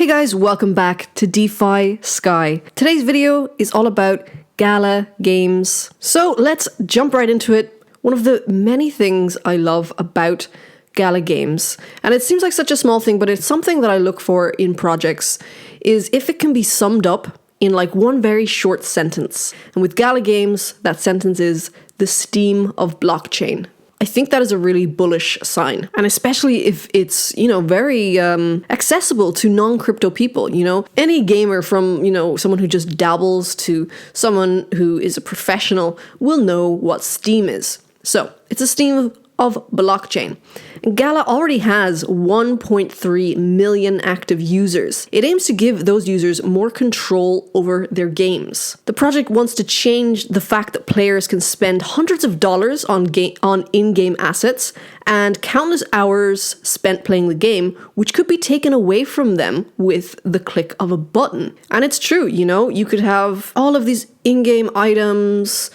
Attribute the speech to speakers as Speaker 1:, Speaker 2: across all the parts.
Speaker 1: Hey guys, welcome back to DeFiSky. Today's video is all about GALA Games. So let's jump right into it. One of the many things I love about GALA Games, and it seems like such a small thing, but it's something that I look for in projects, is if it can be summed up in like one very short sentence. And with GALA Games, that sentence is the steam of blockchain. I think that is a really bullish sign, and especially if it's, very accessible to non-crypto people. Any gamer from, someone who just dabbles to someone who is a professional will know what Steem is. So it's a steam of blockchain. And GALA already has 1.3 million active users. It aims to give those users more control over their games. The project wants to change the fact that players can spend hundreds of dollars on in-game assets and countless hours spent playing the game, which could be taken away from them with the click of a button. And it's true, you could have all of these in-game items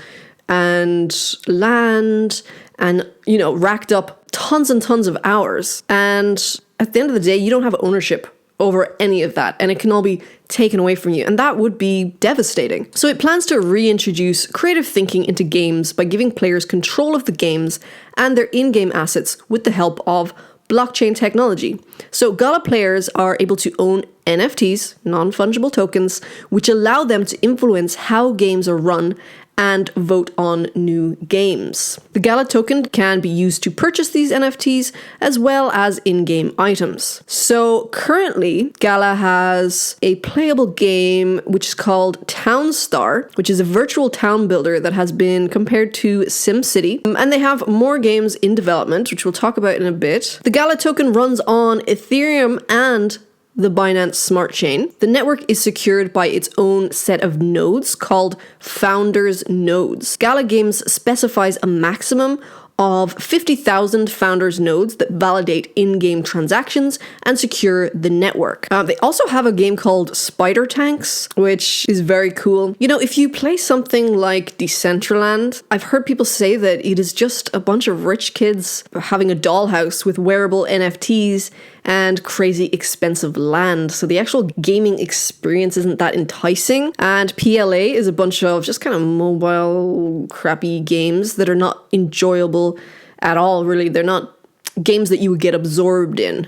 Speaker 1: and land and, racked up tons and tons of hours. And at the end of the day, you don't have ownership over any of that, and it can all be taken away from you, and that would be devastating. So it plans to reintroduce creative thinking into games by giving players control of the games and their in-game assets with the help of blockchain technology. So GALA players are able to own NFTs, non-fungible tokens, which allow them to influence how games are run and vote on new games. The GALA token can be used to purchase these NFTs as well as in-game items. So currently, GALA has a playable game which is called Townstar, which is a virtual town builder that has been compared to SimCity. And they have more games in development, which we'll talk about in a bit. The GALA token runs on Ethereum and the Binance Smart Chain. The network is secured by its own set of nodes called Founders Nodes. GALA Games specifies a maximum of 50,000 Founders Nodes that validate in-game transactions and secure the network. They also have a game called Spider Tanks, which is very cool. If you play something like Decentraland, I've heard people say that it is just a bunch of rich kids having a dollhouse with wearable NFTs and crazy expensive land. So the actual gaming experience isn't that enticing. And PLA is a bunch of just kind of mobile, crappy games that are not enjoyable at all, really. They're not games that you would get absorbed in,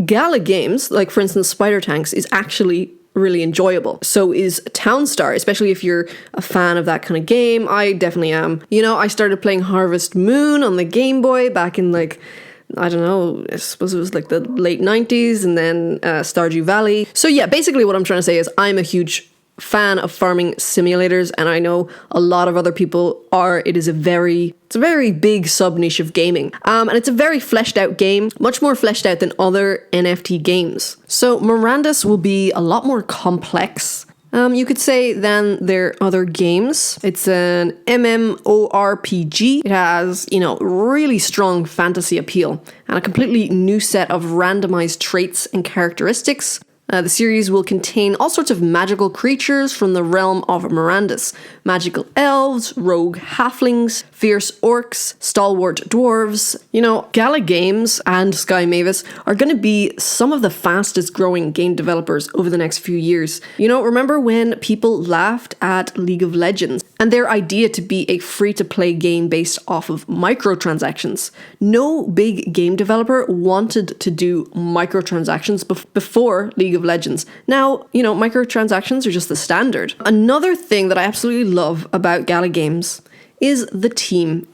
Speaker 1: GALA Games, like for instance Spider Tanks, is actually really enjoyable. So is Townstar, especially if you're a fan of that kind of game. I definitely am. I started playing Harvest Moon on the Game Boy back in I suppose it was like the late 90s, and then Stardew Valley. So yeah, basically what I'm trying to say is I'm a huge fan of farming simulators, and I know a lot of other people are. It's a very big sub-niche of gaming. And it's a very fleshed out game, much more fleshed out than other NFT games. So Mirandus will be a lot more complex, you could say, than their other games. It's an MMORPG. It has, really strong fantasy appeal and a completely new set of randomized traits and characteristics. The series will contain all sorts of magical creatures from the realm of Mirandus. Magical elves, rogue halflings, fierce orcs, stalwart dwarves. GALA Games and Sky Mavis are going to be some of the fastest growing game developers over the next few years. Remember when people laughed at League of Legends and their idea to be a free-to-play game based off of microtransactions? No big game developer wanted to do microtransactions before League of Legends. Now, microtransactions are just the standard. Another thing that I absolutely love about GALA Games is the team.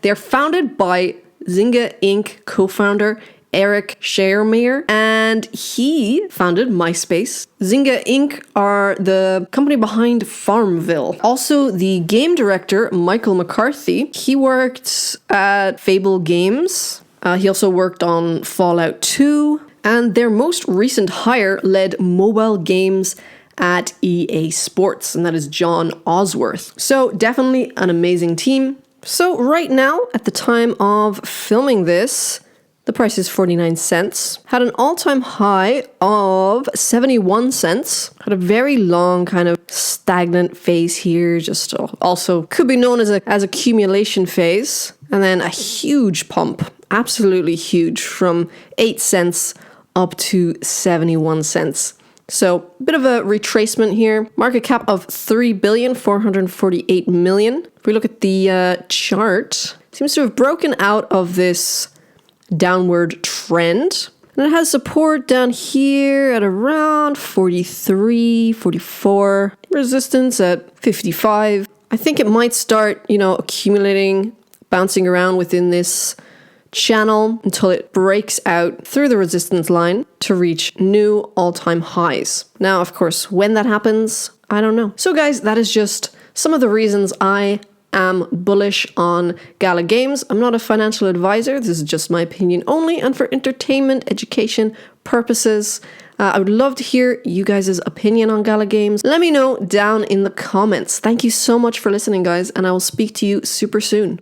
Speaker 1: They're founded by Zynga Inc. co-founder Eric Schermer, and he founded MySpace. Zynga Inc. are the company behind Farmville. Also, the game director, Michael McCarthy, he worked at Fable Games. He also worked on Fallout 2, and their most recent hire led mobile games at EA Sports, and that is John Osworth. So definitely an amazing team. So right now, at the time of filming this, the price is 49 cents. Had an all-time high of 71 cents. Had a very long kind of stagnant phase here, just also could be known as a accumulation phase. And then a huge pump, absolutely huge, from 8 cents up to 71 cents. So a bit of a retracement here. Market cap of 3,448 million. If we look at the chart, it seems to have broken out of this downward trend. And it has support down here at around 43, 44. Resistance at 55. I think it might start, accumulating, bouncing around within this channel until it breaks out through the resistance line to reach new all-time highs. Now, of course, when that happens, I don't know. So guys, that is just some of the reasons I am bullish on GALA Games. I'm not a financial advisor. This is just my opinion only and for entertainment, education purposes. I would love to hear you guys' opinion on GALA Games. Let me know down in the comments. Thank you so much for listening, guys, and I will speak to you super soon.